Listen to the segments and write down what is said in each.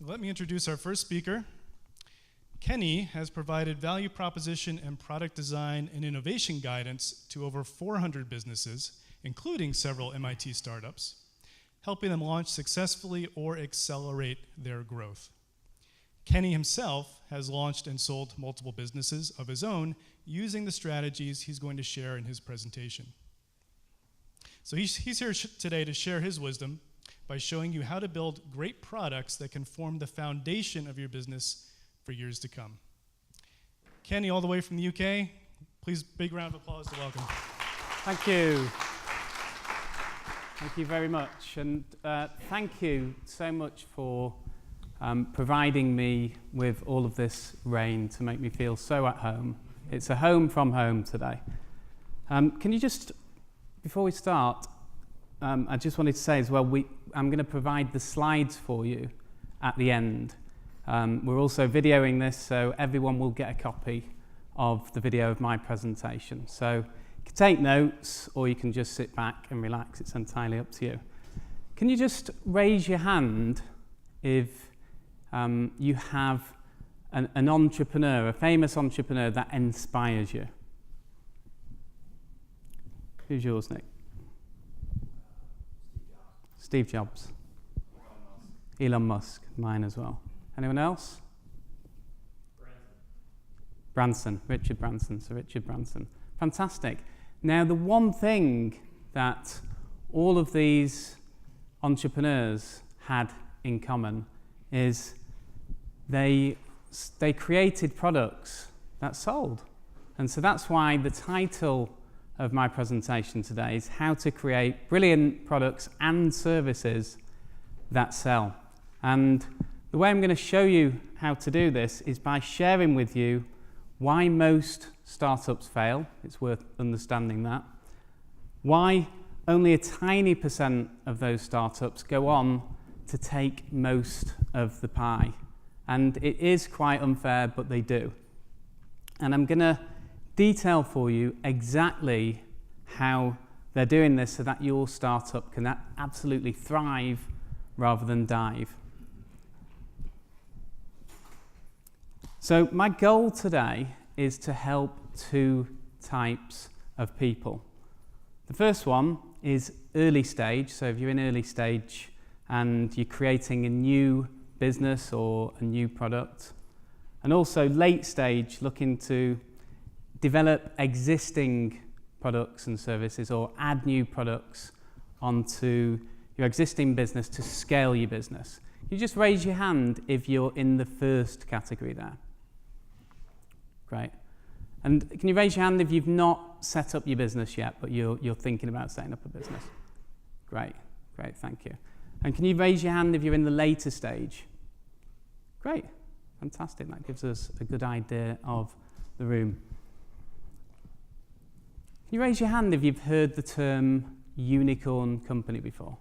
Let me introduce our first speaker. Kenny has provided value proposition and product design and innovation guidance to over 400 businesses, including several MIT startups, helping them launch successfully or accelerate their growth. Kenny himself has launched and sold multiple businesses of his own using the strategies he's going to share in his presentation. So he's here today to share his wisdom by showing you how to build great products that can form the foundation of your business for years to come. Kenny, all the way from the UK, please big round of applause to welcome. Thank you. Thank you very much. And thank you so much for providing me with all of this rain to make me feel so at home. It's a home from home today. Can you just, before we start, I just wanted to say as well, I'm going to provide the slides for you at the end. We're also videoing this, so everyone will get a copy of the video of my presentation. So you can take notes, or you can just sit back and relax. It's entirely up to you. Can you just raise your hand if you have an entrepreneur, a famous entrepreneur that inspires you? Who's yours, Nick? Steve Jobs. Elon Musk, mine as well. Anyone else? Richard Branson. So Richard Branson. Fantastic. Now, the one thing that all of these entrepreneurs had in common is they created products that sold. And so that's why the title of my presentation today is how to create brilliant products and services that sell. And the way I'm going to show you how to do this is by sharing with you why most startups fail. It's worth understanding that. Why only a tiny % of those startups go on to take most of the pie. And it is quite unfair, but they do. And I'm going to detail for you exactly how they're doing this so that your startup can absolutely thrive rather than dive. So my goal today is to help two types of people. The first one is early stage. So if you're in early stage and you're creating a new business or a new product, and also late stage, looking to develop existing products and services or add new products onto your existing business to scale your business. You just raise your hand if you're in the first category there. Great. And can you raise your hand if you've not set up your business yet, but you're thinking about setting up a business? Great, thank you. And can you raise your hand if you're in the later stage? Great, fantastic. That gives us a good idea of the room. Can you raise your hand if you've heard the term unicorn company before?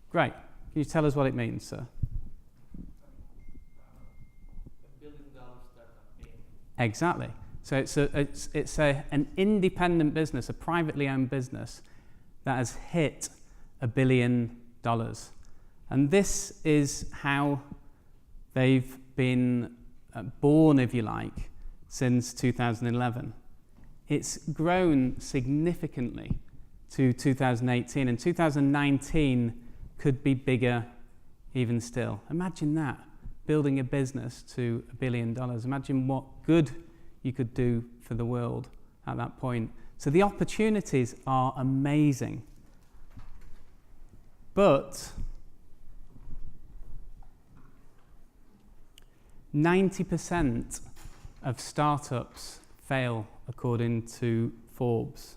Great. Can you tell us what it means, sir? Exactly. So it's an independent business, a privately owned business that has hit $1 billion. And this is how they've been born, if you like, since 2011. It's grown significantly to 2018, and 2019 could be bigger even still. Imagine that. Building a business to $1 billion. Imagine what good you could do for the world at that point. So the opportunities are amazing. But 90% of startups fail, according to Forbes.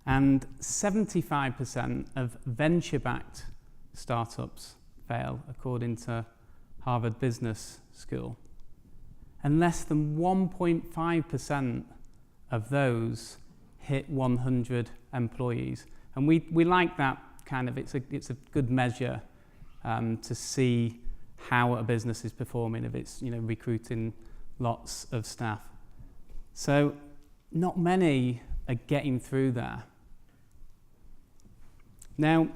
And 75% of venture-backed startups fail, according to Harvard Business School. And less than 1.5% of those hit 100 employees. And we like that kind of, it's a good measure to see how a business is performing, if it's recruiting lots of staff. So not many are getting through there. Now,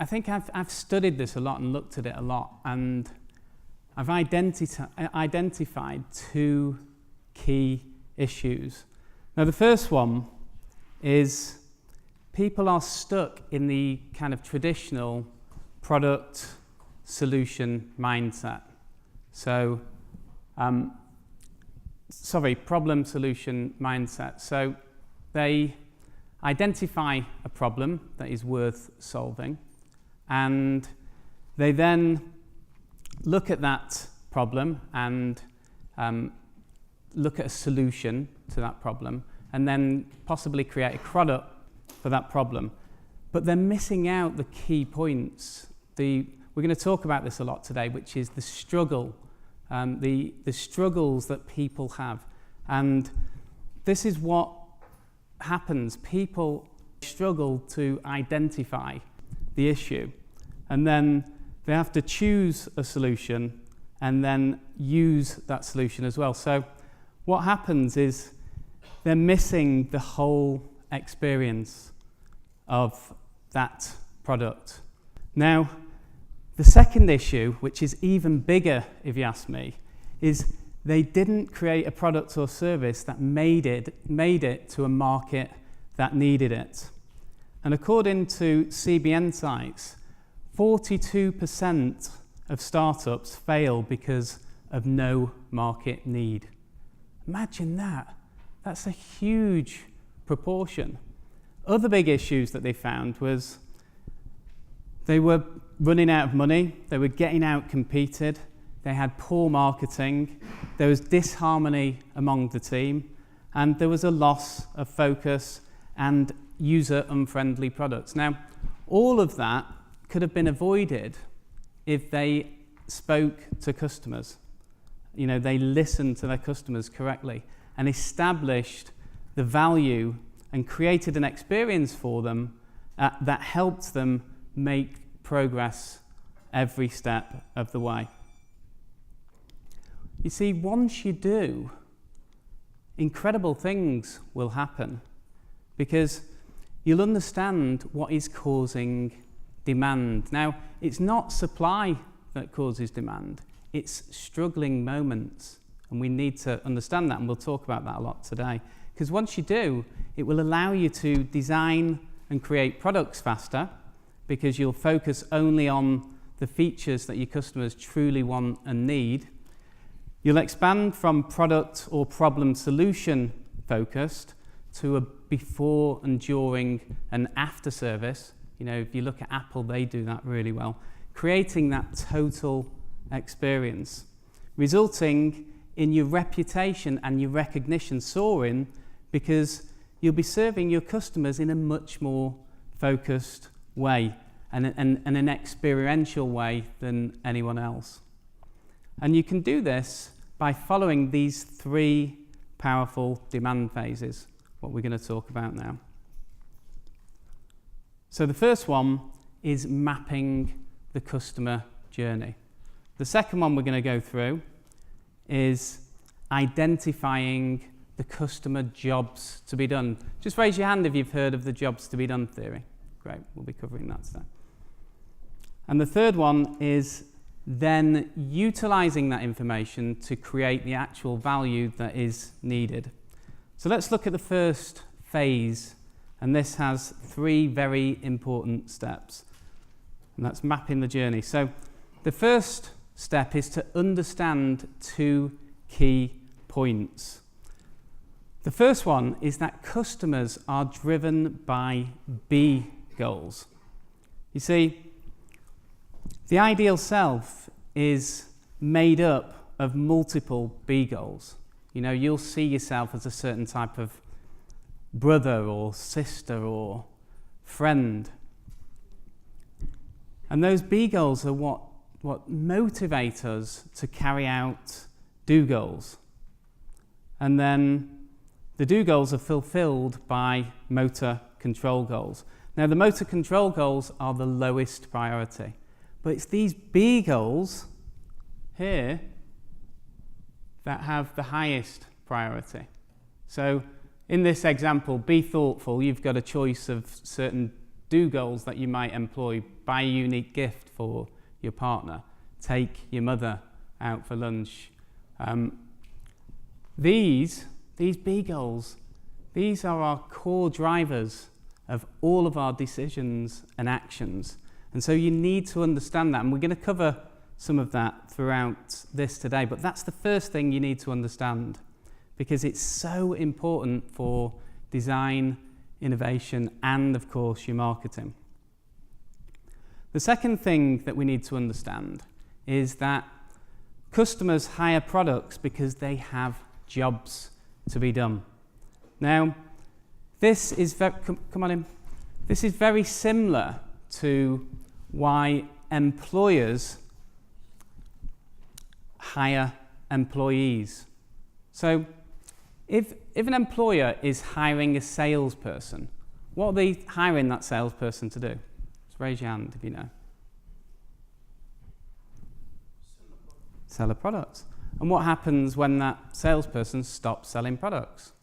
I think I've studied this a lot and looked at it a lot, and I've identified two key issues. Now, the first one is people are stuck in the kind of traditional product solution mindset. So, problem solution mindset. So they identify a problem that is worth solving, and they then look at that problem and look at a solution to that problem, and then possibly create a product for that problem. But they're missing out the key points. We're going to talk about this a lot today, which is the struggle, the struggles that people have. And this is what happens. People struggle to identify the issue, and then they have to choose a solution and then use that solution as well. So what happens is they're missing the whole experience of that product. Now, the second issue, which is even bigger if you ask me, is they didn't create a product or service that made it to a market that needed it. And according to CB Insights, 42% of startups fail because of no market need. Imagine that. That's a huge proportion. Other big issues that they found was they were running out of money, they were getting out competed, they had poor marketing, there was disharmony among the team, and there was a loss of focus and user-unfriendly products. Now, all of that could have been avoided if they spoke to customers. You know, they listened to their customers correctly and established the value and created an experience for them that helped them make progress every step of the way. You see, once you do, incredible things will happen, because you'll understand what is causing demand. Now, it's not supply that causes demand, it's struggling moments, and we need to understand that, and we'll talk about that a lot today. Because once you do, it will allow you to design and create products faster, because you'll focus only on the features that your customers truly want and need. You'll expand from product or problem solution focused to a before and during and after service. You know, if you look at Apple, they do that really well. Creating that total experience, resulting in your reputation and your recognition soaring, because you'll be serving your customers in a much more focused way and an experiential way than anyone else. And you can do this by following these three powerful demand phases, what we're going to talk about now. So the first one is mapping the customer journey. The second one we're going to go through is identifying the customer jobs to be done. Just raise your hand if you've heard of the jobs to be done theory. Great, we'll be covering that today. And the third one is then utilizing that information to create the actual value that is needed. So let's look at the first phase, and this has three very important steps, and that's mapping the journey. So the first step is to understand two key points. The first one is that customers are driven by B goals. You see, the ideal self is made up of multiple B goals. You know, you'll see yourself as a certain type of brother or sister or friend. And those B goals are what motivate us to carry out do goals. And then the do goals are fulfilled by motor control goals. Now, the motor control goals are the lowest priority, but it's these B goals here that have the highest priority. So in this example, be thoughtful, you've got a choice of certain do goals that you might employ. Buy a unique gift for your partner. Take your mother out for lunch. These B goals, these are our core drivers of all of our decisions and actions. And so you need to understand that. And we're going to cover some of that throughout this today. But that's the first thing you need to understand, because it's so important for design, innovation, and of course your marketing. The second thing that we need to understand is that customers hire products because they have jobs to be done. Now, this is This is very similar to why employers hire employees. So, if an employer is hiring a salesperson, what are they hiring that salesperson to do? Just raise your hand if you know. Sell a product. And what happens when that salesperson stops selling products?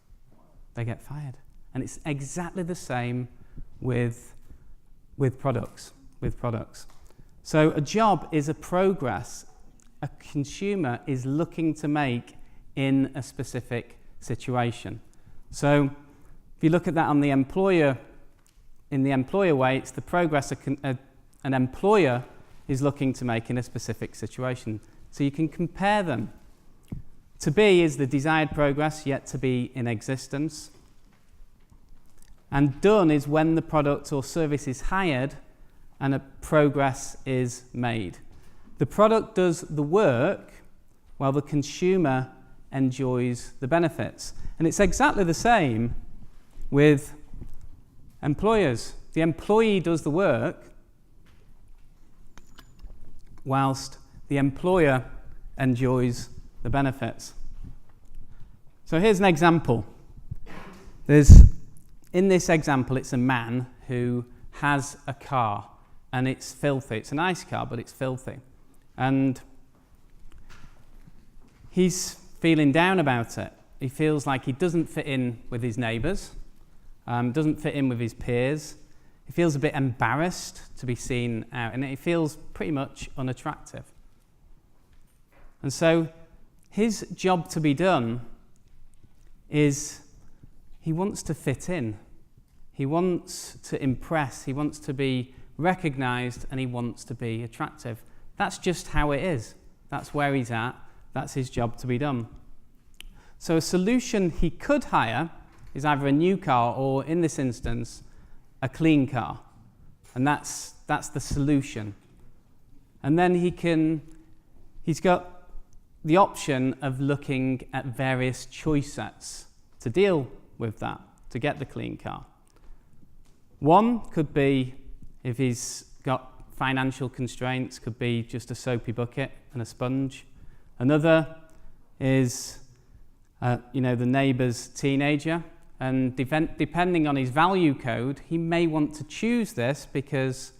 They get fired. And it's exactly the same with products. So a job is a progress a consumer is looking to make in a specific situation. So if you look at that on the employer, in the employer way, it's the progress an employer is looking to make in a specific situation. So you can compare them. To be is the desired progress yet to be in existence. And done is when the product or service is hired and a progress is made. The product does the work while the consumer enjoys the benefits. And it's exactly the same with employers. The employee does the work whilst the employer enjoys the benefits. So here's an example. In this example, it's a man who has a car and it's filthy. It's a nice car, but it's filthy. And he's feeling down about it. He feels like he doesn't fit in with his neighbours, doesn't fit in with his peers. He feels a bit embarrassed to be seen out, and he feels pretty much unattractive. And so his job to be done is he wants to fit in. He wants to impress. He wants to be recognised, and he wants to be attractive. That's just how it is. That's where he's at. That's his job to be done. So a solution he could hire is either a new car or, in this instance, a clean car. And that's the solution. And then he's got the option of looking at various choice sets to deal with that, to get the clean car. One could be, if he's got financial constraints, could be just a soapy bucket and a sponge. Another is, the neighbour's teenager. And depending on his value code, he may want to choose this because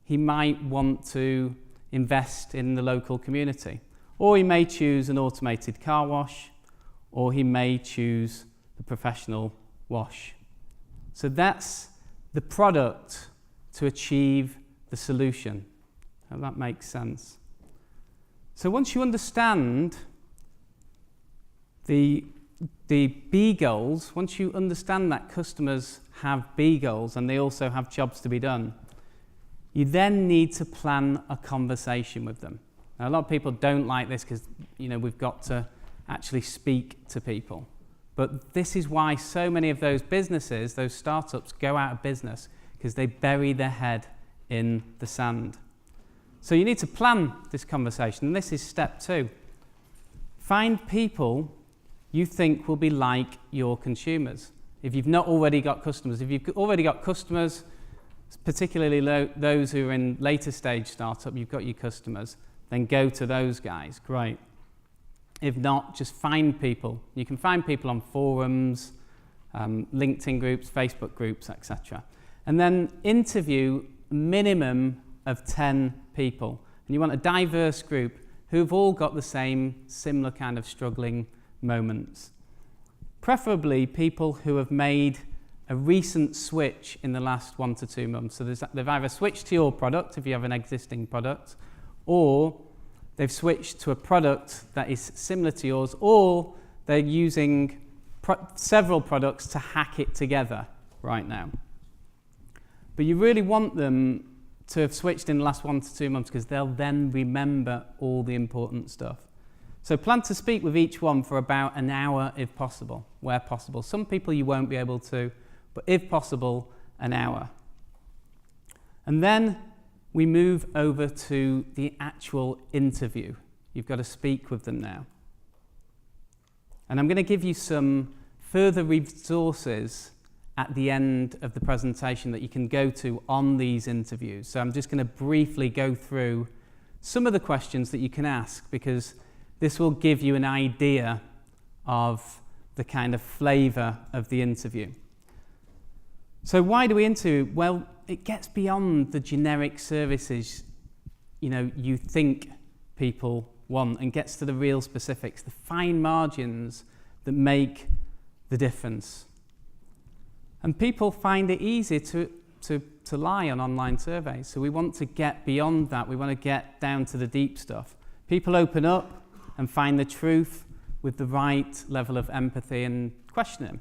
he might want to invest in the local community. Or he may choose an automated car wash, or he may choose the professional wash. So that's the product to achieve the solution. Hope that makes sense. So once you understand the B goals, once you understand that customers have B goals and they also have jobs to be done, you then need to plan a conversation with them. Now, a lot of people don't like this because, we've got to actually speak to people. But this is why so many of those businesses, those startups, go out of business, because they bury their head in the sand. So you need to plan this conversation, and this is step 2. Find people you think will be like your consumers. If you've not already got customers, particularly those who are in later stage startup, you've got your customers, then go to those guys, great. If not, just find people. You can find people on forums, LinkedIn groups, Facebook groups, etc. And then interview a minimum of 10 people. And you want a diverse group who've all got the similar kind of struggling moments. Preferably people who have made a recent switch in the last 1 to 2 months. So they've either switched to your product if you have an existing product, or they've switched to a product that is similar to yours, or they're using several products to hack it together right now. But you really want them to have switched in the last 1 to 2 months because they'll then remember all the important stuff. So plan to speak with each one for about an hour if possible, where possible. Some people you won't be able to, but if possible, an hour. And then we move over to the actual interview. You've got to speak with them now. And I'm going to give you some further resources at the end of the presentation that you can go to on these interviews. So I'm just going to briefly go through some of the questions that you can ask, because this will give you an idea of the kind of flavour of the interview. So why do we interview? Well, it gets beyond the generic services you think people want and gets to the real specifics, the fine margins that make the difference. And people find it easy to lie on online surveys. So we want to get beyond that. We want to get down to the deep stuff. People open up and find the truth with the right level of empathy and questioning.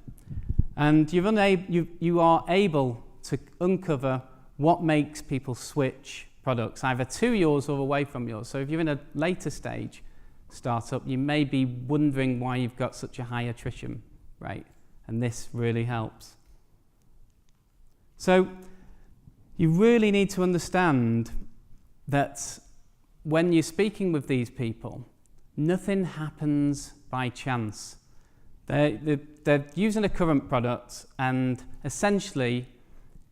And you are able to uncover what makes people switch products, either to yours or away from yours. So if you're in a later stage startup, you may be wondering why you've got such a high attrition rate. And this really helps. So you really need to understand that when you're speaking with these people, nothing happens by chance. They're using a current product, and essentially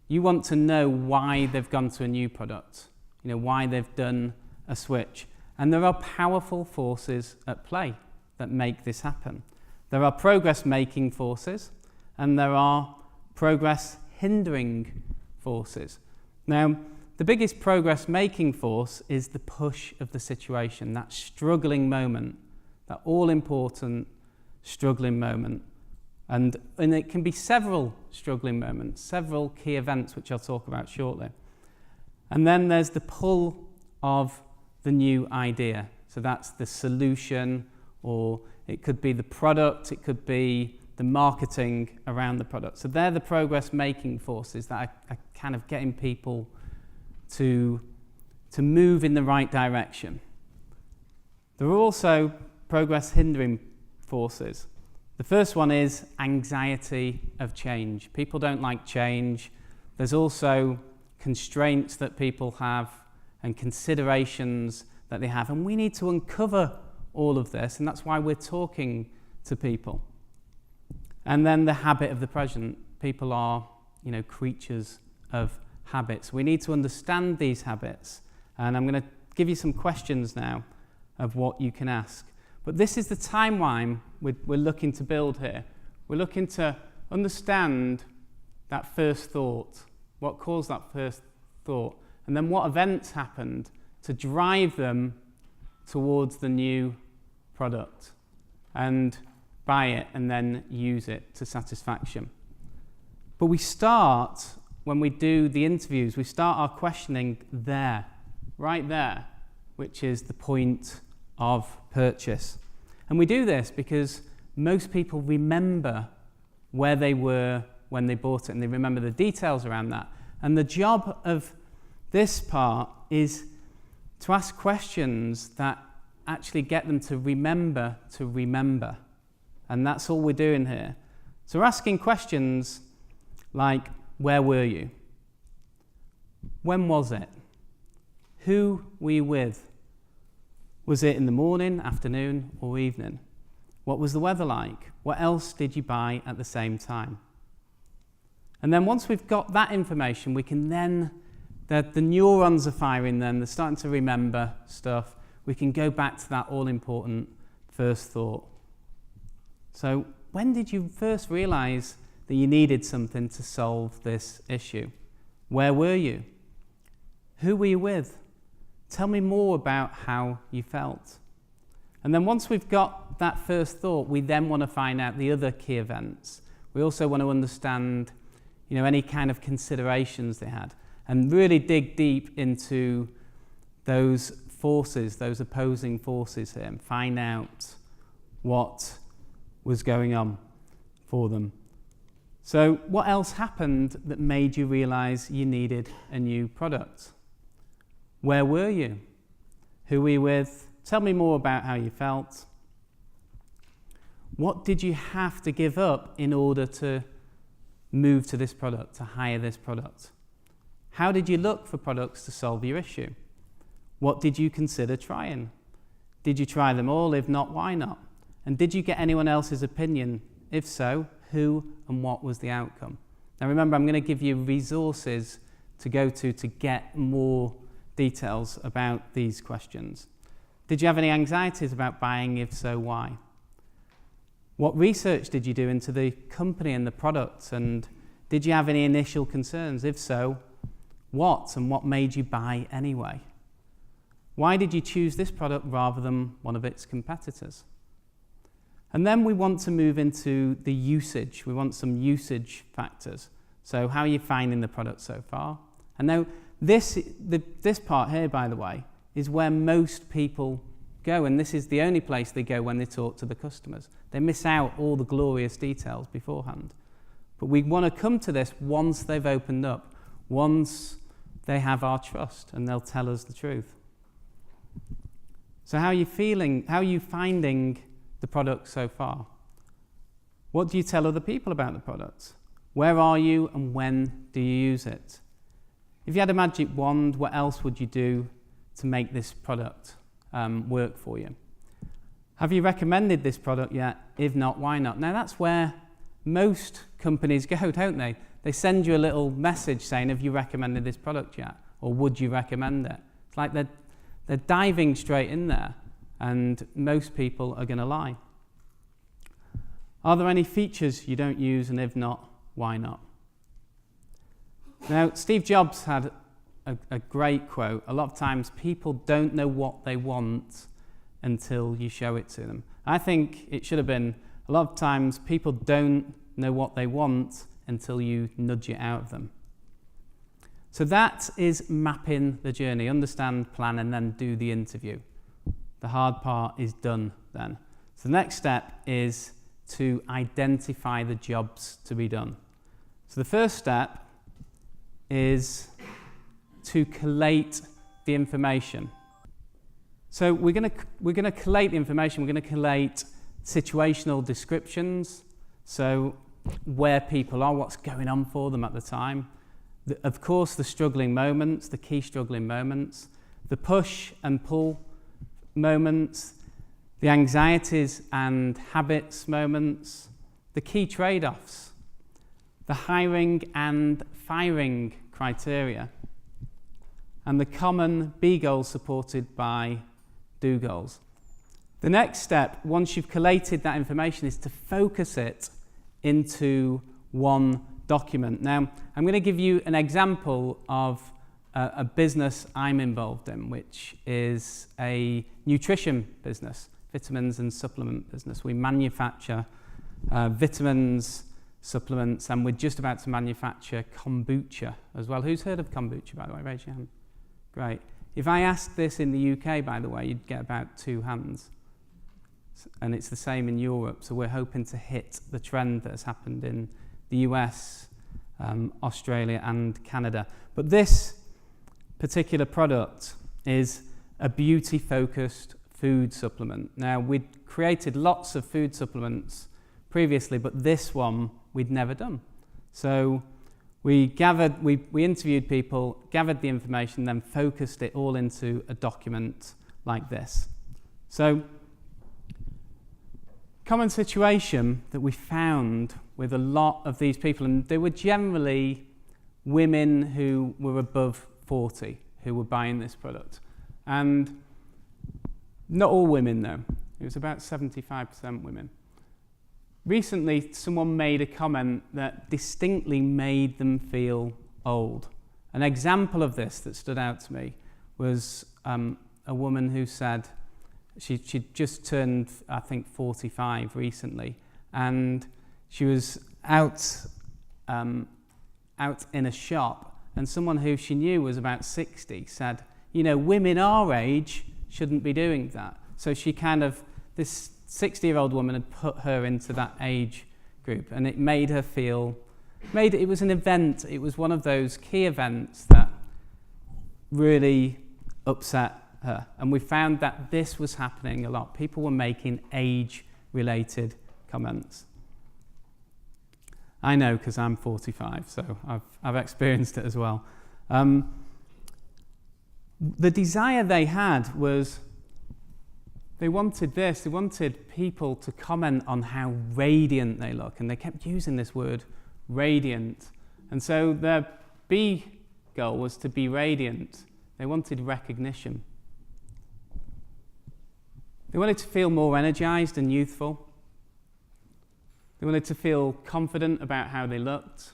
you want to know why they've gone to a new product, why they've done a switch. And there are powerful forces at play that make this happen. There are progress-making forces, and there are progress-hindering forces. Now, the biggest progress-making force is the push of the situation, that struggling moment, that all-important struggling moment. And it can be several struggling moments, several key events, which I'll talk about shortly. And then there's the pull of the new idea. So that's the solution, or it could be the product, it could be the marketing around the product. So they're the progress-making forces that are kind of getting people to move in the right direction. There are also progress-hindering forces. The first one is anxiety of change. People don't like change. There's also constraints that people have and considerations that they have. And we need to uncover all of this, and that's why we're talking to people. And then the habit of the present. People are, creatures of habits. We need to understand these habits. And I'm going to give you some questions now of what you can ask. But this is the timeline we're looking to build here. We're looking to understand that first thought, what caused that first thought, and then what events happened to drive them towards the new product and buy it and then use it to satisfaction. But we start, when we do the interviews, we start our questioning there, right there, which is the point of purchase. And we do this because most people remember where they were when they bought it, and they remember the details around that. And the job of this part is to ask questions that actually get them to remember. And that's all we're doing here. So we're asking questions like, where were you? When was it? Who were you with? Was it in the morning, afternoon, or evening? What was the weather like? What else did you buy at the same time? And then once we've got that information, we can then, the neurons are firing then, they're starting to remember stuff. We can go back to that all-important first thought. So when did you first realize that you needed something to solve this issue? Where were you? Who were you with? Tell me more about how you felt. And then once we've got that first thought, we then want to find out the other key events. We also want to understand any kind of considerations they had, and really dig deep into those forces, those opposing forces here, and find out what was going on for them. So what else happened that made you realise you needed a new product? Where were you? Who were you with? Tell me more about how you felt. What did you have to give up in order to move to this product, to hire this product? How did you look for products to solve your issue? What did you consider trying? Did you try them all? If not, why not? And did you get anyone else's opinion? If so, who and what was the outcome? Now remember, I'm going to give you resources to go to get more details about these questions. Did you have any anxieties about buying? If so, why? What research did you do into the company and the product? And did you have any initial concerns? If so, what? And what made you buy anyway? Why did you choose this product rather than one of its competitors? And then we want to move into the usage. We want some usage factors. So how are you finding the product so far? And now this part here, by the way, is where most people go, and this is the only place they go when they talk to the customers. They miss out all the glorious details beforehand. But we want to come to this once they've opened up, once they have our trust, and they'll tell us the truth. So how are you feeling? How are you finding the product so far? What do you tell other people about the product? Where are you and when do you use it? If you had a magic wand, what else would you do to make this product work for you? Have you recommended this product yet? If not, why not? Now that's where most companies go, don't they? They send you a little message saying, have you recommended this product yet? Or would you recommend it? It's like they're diving straight in there, and most people are going to lie. Are there any features you don't use, and if not, why not? Now, Steve Jobs had a great quote. A lot of times people don't know what they want until you show it to them. I think it should have been, a lot of times people don't know what they want until you nudge it out of them. So that is mapping the journey. Understand, plan, and then do the interview. The hard part is done then. So the next step is to identify the jobs to be done. So the first step is to collate the information. So we're going to collate the information. We're going to collate situational descriptions. So where people are, what's going on for them at the time. Of course, the struggling moments, the key struggling moments, the push and pull moments, the anxieties and habits moments, the key trade-offs, the hiring and firing criteria, and the common be goals supported by do goals. The next step, once you've collated that information, is to focus it into one document. Now, I'm going to give you an example of a business I'm involved in, which is a nutrition business, vitamins and supplement business. We manufacture vitamins, supplements, and we're just about to manufacture kombucha as well. Who's heard of kombucha, by the way? Raise your hand. Great. If I asked this in the UK, by the way, you'd get about 2 hands. And it's the same in Europe, so we're hoping to hit the trend that has happened in the US, Australia and Canada. But this particular product is a beauty-focused food supplement. Now, we'd created lots of food supplements previously, but this one we'd never done. So we interviewed people, gathered the information, then focused it all into a document like this. So, common situation that we found with a lot of these people, and they were generally women who were above 40 who were buying this product. And not all women though, it was about 75% women. Recently, someone made a comment that distinctly made them feel old. An example of this that stood out to me was a woman who said she'd just turned, I think, 45 recently, and she was out out in a shop, and someone who she knew was about 60 said, you know, women our age shouldn't be doing that. So she this 60-year-old woman had put her into that age group, and it made her feel, it was an event, it was one of those key events that really upset her. And we found that this was happening a lot. People were making age-related comments. I know, because I'm 45, so I've experienced it as well. The desire they had was, they wanted people to comment on how radiant they look, and they kept using this word, radiant. And so their B goal was to be radiant. They wanted recognition. They wanted to feel more energized and youthful. They wanted to feel confident about how they looked.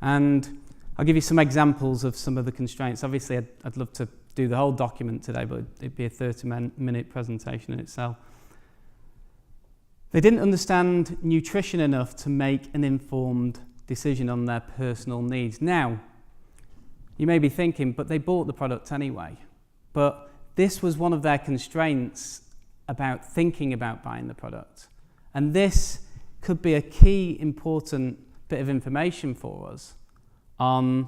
And I'll give you some examples of some of the constraints. Obviously, I'd love to do the whole document today, but it'd be a 30-minute presentation in itself. They didn't understand nutrition enough to make an informed decision on their personal needs. Now, you may be thinking, but they bought the product anyway. But this was one of their constraints about thinking about buying the product. And this could be a key important bit of information for us on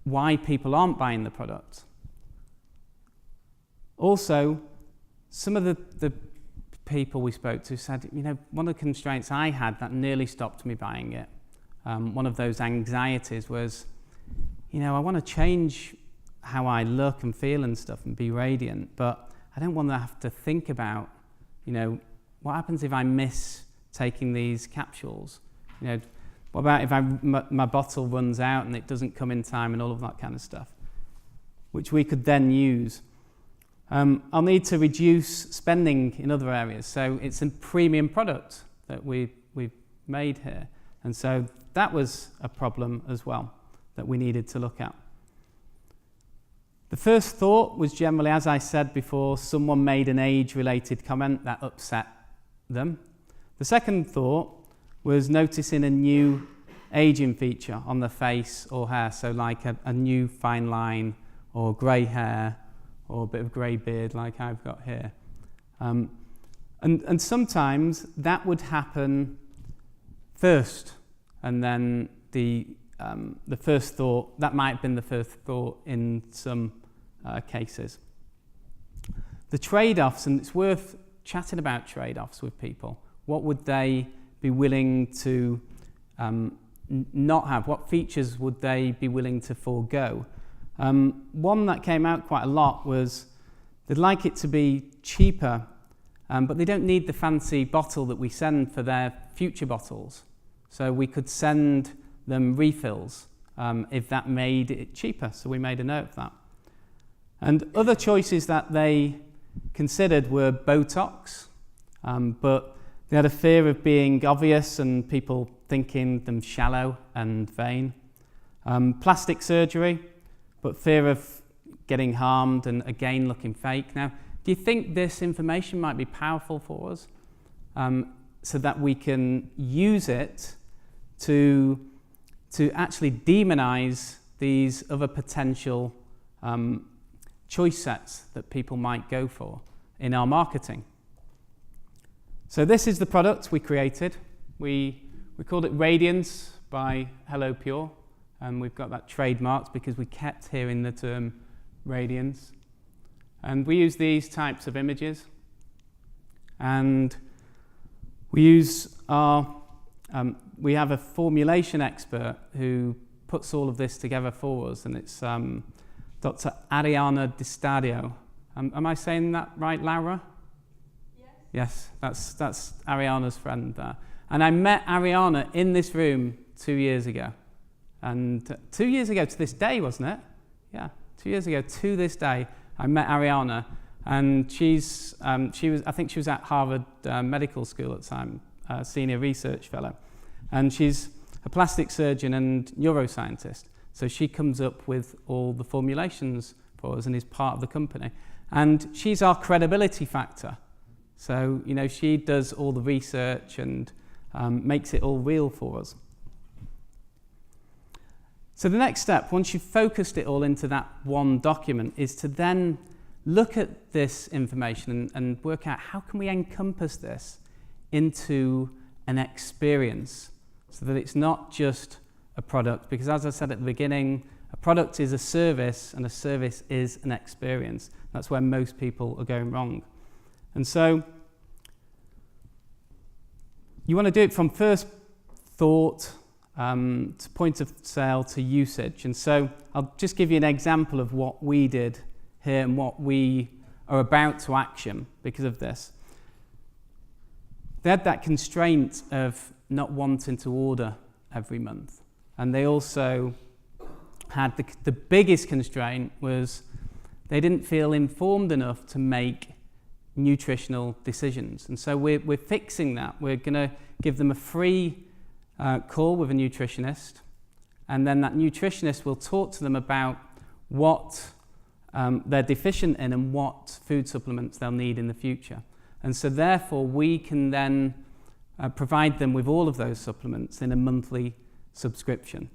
why people aren't buying the product. Also, some of the people we spoke to said, you know, one of the constraints I had that nearly stopped me buying it, one of those anxieties was, you know, I want to change how I look and feel and stuff and be radiant, but I don't want to have to think about, you know, what happens if I miss taking these capsules? You know, what about if my bottle runs out and it doesn't come in time and all of that kind of stuff, which we could then use. I'll need to reduce spending in other areas. So it's a premium product that we've made here. And so that was a problem as well that we needed to look at. The first thought was generally, as I said before, someone made an age-related comment that upset them. The second thought was noticing a new aging feature on the face or hair, so like a new fine line or grey hair or a bit of grey beard like I've got here. And sometimes that would happen first, and then the first thought, that might have been the first thought in some cases. The trade-offs, and it's worth chatting about trade-offs with people. What would they be willing to not have? What features would they be willing to forego? One that came out quite a lot was they'd like it to be cheaper, but they don't need the fancy bottle that we send for their future bottles. So we could send them refills if that made it cheaper. So we made a note of that. And other choices that they considered were Botox, but they had a fear of being obvious and people thinking them shallow and vain. Plastic surgery, but fear of getting harmed and again looking fake. Now, do you think this information might be powerful for us so that we can use it to actually demonize these other potential choice sets that people might go for in our marketing? So this is the product we created. We called it Radiance by Hello Pure, and we've got that trademarked because we kept hearing the term radiance. And we use these types of images, and we use we have a formulation expert who puts all of this together for us, and it's Dr. Ariana Di Stadio. Am I saying that right, Laura? Yes, that's Ariana's friend there. And I met Ariana in this room 2 years ago. And 2 years ago to this day, wasn't it? Yeah, 2 years ago to this day, I met Ariana. And I think she was at Harvard Medical School at the time, senior research fellow. And she's a plastic surgeon and neuroscientist. So she comes up with all the formulations for us and is part of the company. And she's our credibility factor. So, you know, she does all the research and makes it all real for us. So the next step, once you've focused it all into that one document, is to then look at this information and work out how can we encompass this into an experience so that it's not just a product. Because as I said at the beginning, a product is a service and a service is an experience. That's where most people are going wrong. And so you want to do it from first thought to point of sale to usage. And so I'll just give you an example of what we did here and what we are about to action because of this. They had that constraint of not wanting to order every month. And they also had the biggest constraint was they didn't feel informed enough to make nutritional decisions. And so we're fixing that. We're going to give them a free call with a nutritionist, and then that nutritionist will talk to them about what they're deficient in and what food supplements they'll need in the future. And so therefore we can then provide them with all of those supplements in a monthly subscription.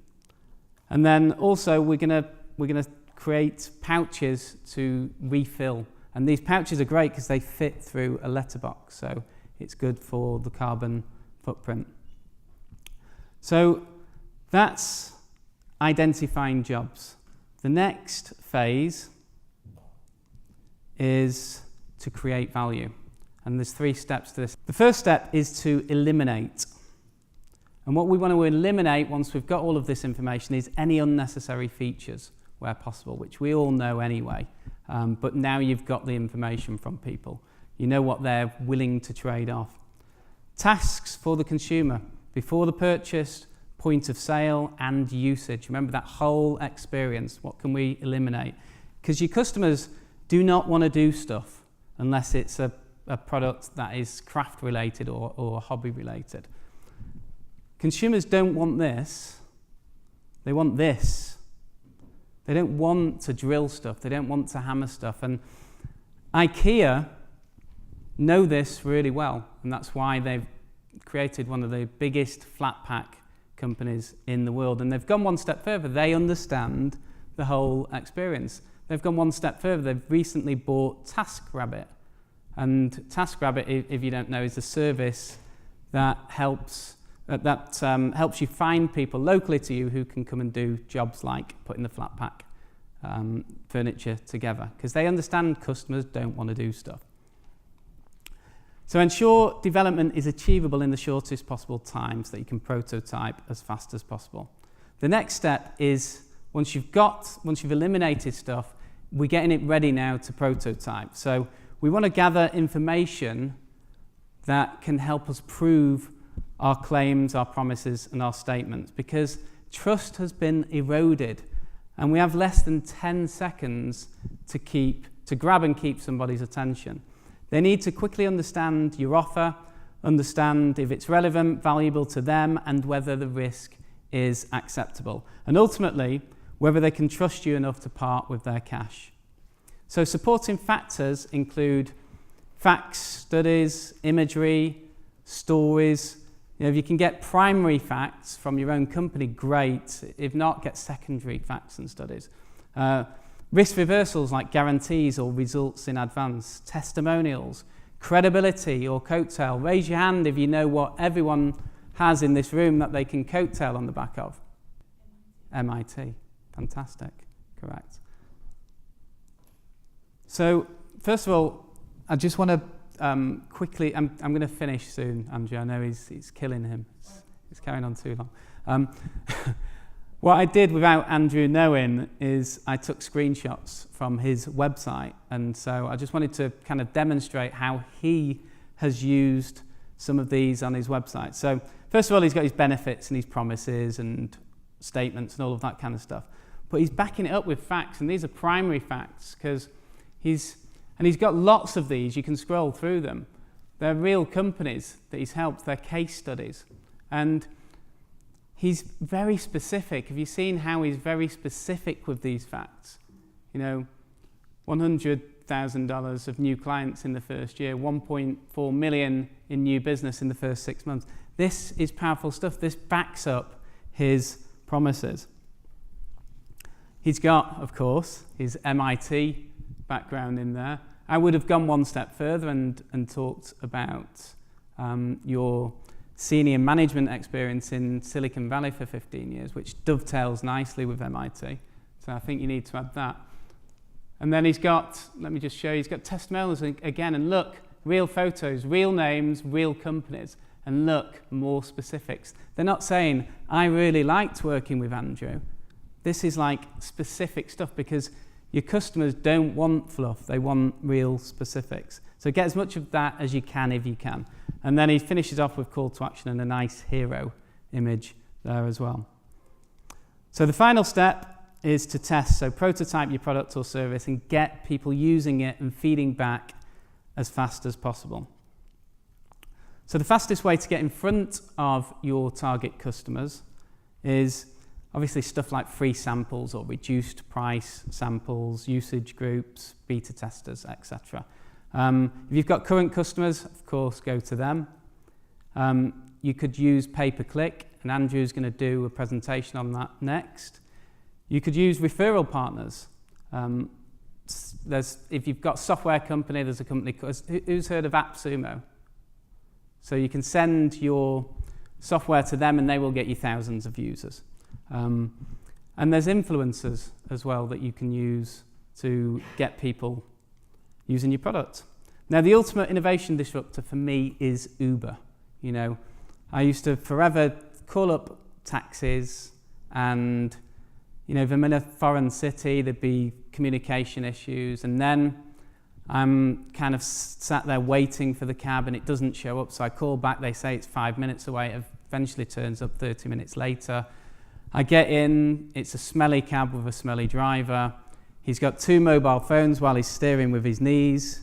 And then also we're going to create pouches to refill. And these pouches are great because they fit through a letterbox, so it's good for the carbon footprint. So that's identifying jobs. The next phase is to create value. And there's 3 steps to this. The first step is to eliminate. And what we want to eliminate once we've got all of this information is any unnecessary features where possible, which we all know anyway. But now you've got the information from people. You know what they're willing to trade off. Tasks for the consumer before the purchase, point of sale, and usage. Remember that whole experience. What can we eliminate? Because your customers do not want to do stuff unless it's a product that is craft related or hobby related. Consumers don't want this. They want this. They don't want to drill stuff. They don't want to hammer stuff. And IKEA know this really well. And that's why they've created one of the biggest flat pack companies in the world. And they've gone one step further. They understand the whole experience. They've gone one step further. They've recently bought TaskRabbit. And TaskRabbit, if you don't know, is a service that helps you find people locally to you who can come and do jobs like putting the flat pack furniture together, because they understand customers don't want to do stuff. So ensure development is achievable in the shortest possible time so that you can prototype as fast as possible. The next step is once you've eliminated stuff, we're getting it ready now to prototype. So we want to gather information that can help us prove our claims, our promises, and our statements, because trust has been eroded and we have less than 10 seconds to grab and keep somebody's attention. They need to quickly understand your offer, understand if it's relevant, valuable to them, and whether the risk is acceptable. And ultimately, whether they can trust you enough to part with their cash. So supporting factors include facts, studies, imagery, stories. If you can get primary facts from your own company, great. If not, get secondary facts and studies. Risk reversals like guarantees or results in advance, testimonials, credibility or coattail. Raise your hand if you know what everyone has in this room that they can coattail on the back of. MIT. Fantastic. Correct. So, first of all, I just want to quickly, I'm going to finish soon, Andrew. I know he's killing him. It's carrying on too long. What I did without Andrew knowing is I took screenshots from his website. And so I just wanted to kind of demonstrate how he has used some of these on his website. So first of all, he's got his benefits and his promises and statements and all of that kind of stuff. But he's backing it up with facts, and these are primary facts because he's got lots of these. You can scroll through them. They're real companies that he's helped. They're case studies. And he's very specific. Have you seen how he's very specific with these facts? You know, $100,000 of new clients in the first year, 1.4 million in new business in the first 6 months. This is powerful stuff. This backs up his promises. He's got, of course, his MIT background in there. I would have gone one step further and talked about your senior management experience in Silicon Valley for 15 years, which dovetails nicely with MIT. So I think you need to add that. And then he's got, let me just show you, he's got testimonials again, and look, real photos, real names, real companies, and look, more specifics. They're not saying, I really liked working with Andrew. This is like specific stuff, because your customers don't want fluff, they want real specifics. So get as much of that as you can if you can. And then he finishes off with call to action and a nice hero image there as well. So the final step is to test. So prototype your product or service and get people using it and feeding back as fast as possible. So the fastest way to get in front of your target customers is obviously stuff like free samples or reduced price samples, usage groups, beta testers, etc. If you've got current customers, of course, go to them. You could use pay-per-click, and Andrew's going to do a presentation on that next. You could use referral partners. If you've got a software company, there's a company, who's heard of AppSumo? So you can send your software to them and they will get you thousands of users. And there's influencers as well that you can use to get people using your product. Now, the ultimate innovation disruptor for me is Uber. You know, I used to forever call up taxis, and you know, if I'm in a foreign city, there'd be communication issues, and then I'm kind of sat there waiting for the cab and it doesn't show up, so I call back, they say it's 5 minutes away, it eventually turns up 30 minutes later. I get in, it's a smelly cab with a smelly driver. He's got 2 mobile phones while he's steering with his knees,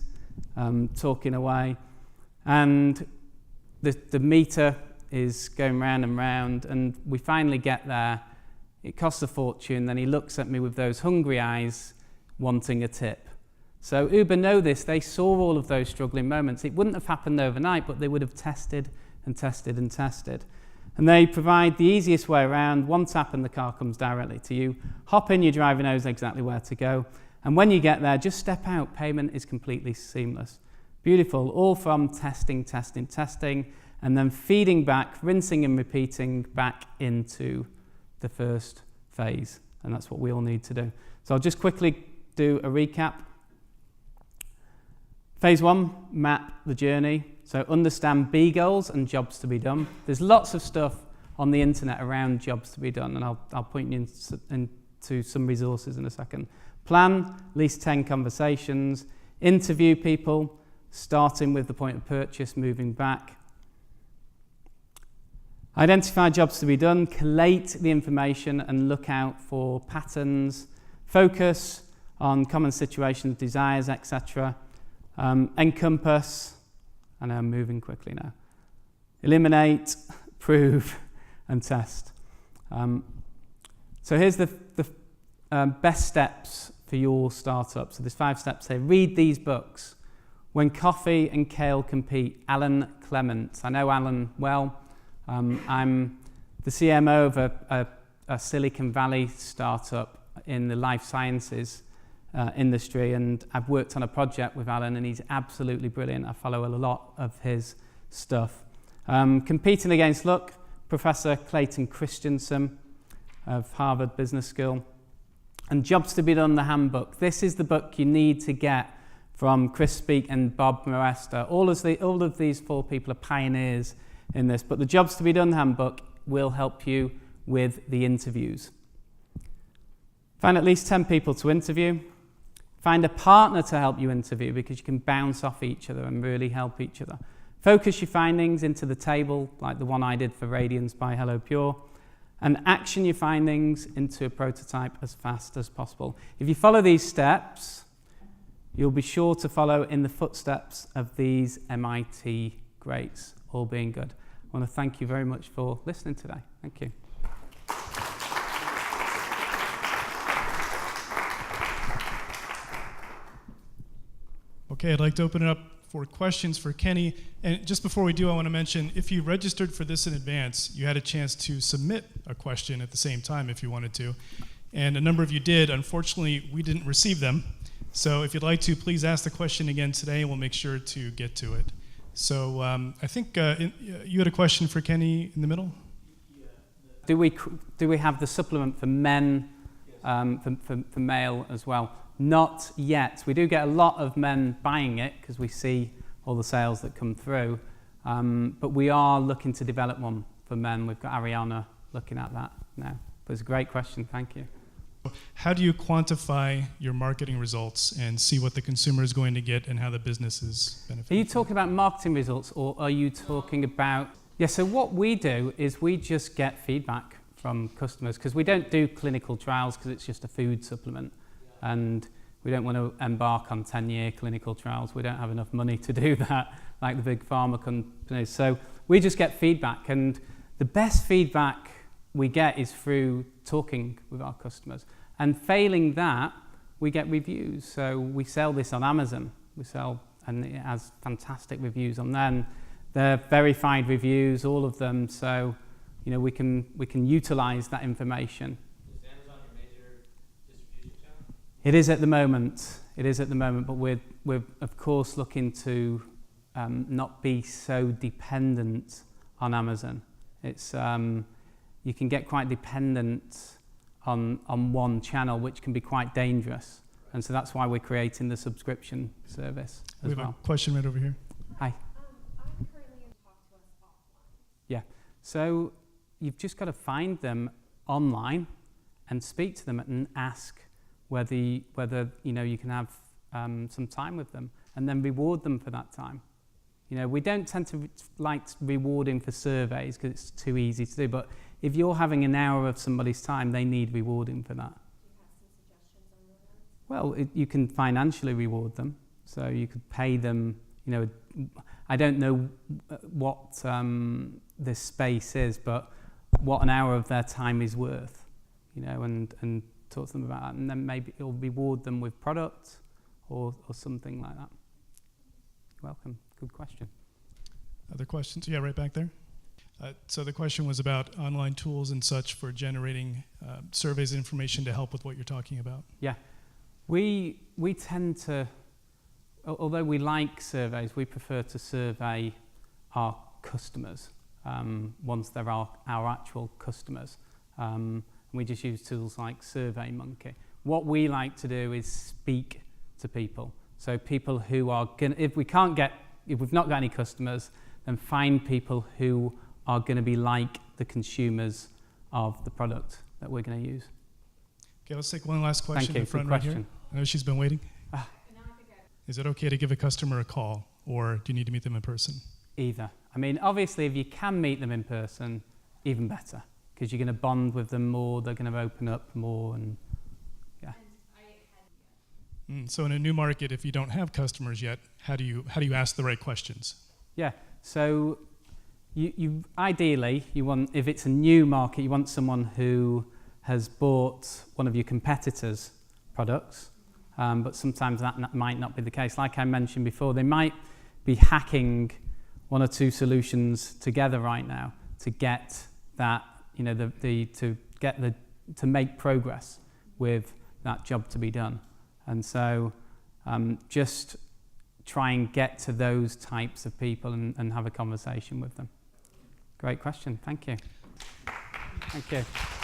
talking away. And the meter is going round and round, and we finally get there. It costs a fortune. Then he looks at me with those hungry eyes, wanting a tip. So Uber know this. They saw all of those struggling moments. It wouldn't have happened overnight, but they would have tested and tested and tested. And they provide the easiest way around. One tap and the car comes directly to you. Hop in, your driver knows exactly where to go. And when you get there, just step out. Payment is completely seamless. Beautiful, all from testing, testing, testing, and then feeding back, rinsing and repeating back into the first phase. And that's what we all need to do. So I'll just quickly do a recap. Phase 1, map the journey. So understand B goals and jobs to be done. There's lots of stuff on the internet around jobs to be done, and I'll point you into some resources in a second. Plan at least 10 conversations. Interview people, starting with the point of purchase, moving back. Identify jobs to be done, collate the information and look out for patterns. Focus on common situations, desires, etc. Encompass, I know I'm moving quickly now. Eliminate, prove, and test. So here's the best steps for your startup. So there's 5 steps here. Read these books. When Coffee and Kale Compete, Alan Clement. I know Alan well. I'm the CMO of a Silicon Valley startup in the life sciences industry, and I've worked on a project with Alan, and he's absolutely brilliant. I follow a lot of his stuff. Competing Against Luck, Professor Clayton Christensen of Harvard Business School. And Jobs to be Done, the handbook. This is the book you need to get from Chris Speak and Bob Moesta. All of these 4 people are pioneers in this, but the Jobs to be Done handbook will help you with the interviews. Find at least 10 people to interview. Find a partner to help you interview, because you can bounce off each other and really help each other. Focus your findings into the table, like the one I did for Radiance by Hello Pure, and action your findings into a prototype as fast as possible. If you follow these steps, you'll be sure to follow in the footsteps of these MIT greats, all being good. I want to thank you very much for listening today. Thank you. Okay, I'd like to open it up for questions for Kenny. And just before we do, I want to mention, if you registered for this in advance, you had a chance to submit a question at the same time if you wanted to. and a number of you did. Unfortunately, we didn't receive them. So if you'd like to, please ask the question again today, and we'll make sure to get to it. So I think you had a question for Kenny in the middle? Do we have the supplement for men, for male as well? Not yet. We do get a lot of men buying it because we see all the sales that come through. But we are looking to develop one for men. We've got Ariana looking at that now. But it's a great question. Thank you. How do you quantify your marketing results and see what the consumer is going to get and how the business is benefiting? Are you talking about marketing results, or are you talking about... Yeah, so what we do is we just get feedback from customers, because we don't do clinical trials because it's just a food supplement. And we don't want to embark on 10-year clinical trials. We don't have enough money to do that, like the big pharma companies. So we just get feedback, and the best feedback we get is through talking with our customers. And failing that, we get reviews. So we sell this on Amazon. And it has fantastic reviews on there. And they're verified reviews, all of them. So, you know, we can utilize that information. Is Amazon your major distribution channel? It is at the moment. It is at the moment, but we're of course looking to not be so dependent on Amazon. It's you can get quite dependent on one channel, which can be quite dangerous, and so that's why we're creating the subscription service as well. We have a question right over here. Hi. I'm currently in talk to us offline. Yeah. So you've just got to find them online and speak to them and ask whether you know you can have some time with them, and then reward them for that time. You know, we don't tend to like rewarding for surveys because it's too easy to do, but if you're having an hour of somebody's time, they need rewarding for that. Do you have some suggestions on your end? Well, you can financially reward them. So you could pay them, you know, I don't know what this space is, but what an hour of their time is worth, you know, and talk to them about that. And then maybe you'll reward them with product or something like that. You're welcome. Good question. Other questions? Yeah, right back there. So the question was about online tools and such for generating surveys and information to help with what you're talking about. Yeah. We tend to, although we like surveys, we prefer to survey our customers once they're our actual customers. We just use tools like SurveyMonkey. What we like to do is speak to people. So people who are going to, if we've not got any customers, then find people who are going to be like the consumers of the product that we're going to use. Okay, let's take one last question. Thank you. In front Good right question. here. I know she's been waiting. And now I think Is it okay to give a customer a call, or do you need to meet them in person? Either. I mean, obviously, if you can meet them in person, even better, because you're going to bond with them more, they're going to open up more, and yeah. So in a new market, if you don't have customers yet, how do you ask the right questions? Yeah. So you ideally, you want, if it's a new market, you want someone who has bought one of your competitors' products, but sometimes that might not be the case. Like I mentioned before, they might be hacking one or two solutions together right now to get that, you know, to make progress with that job to be done. And so just try and get to those types of people and have a conversation with them. Great question. Thank you. Thank you.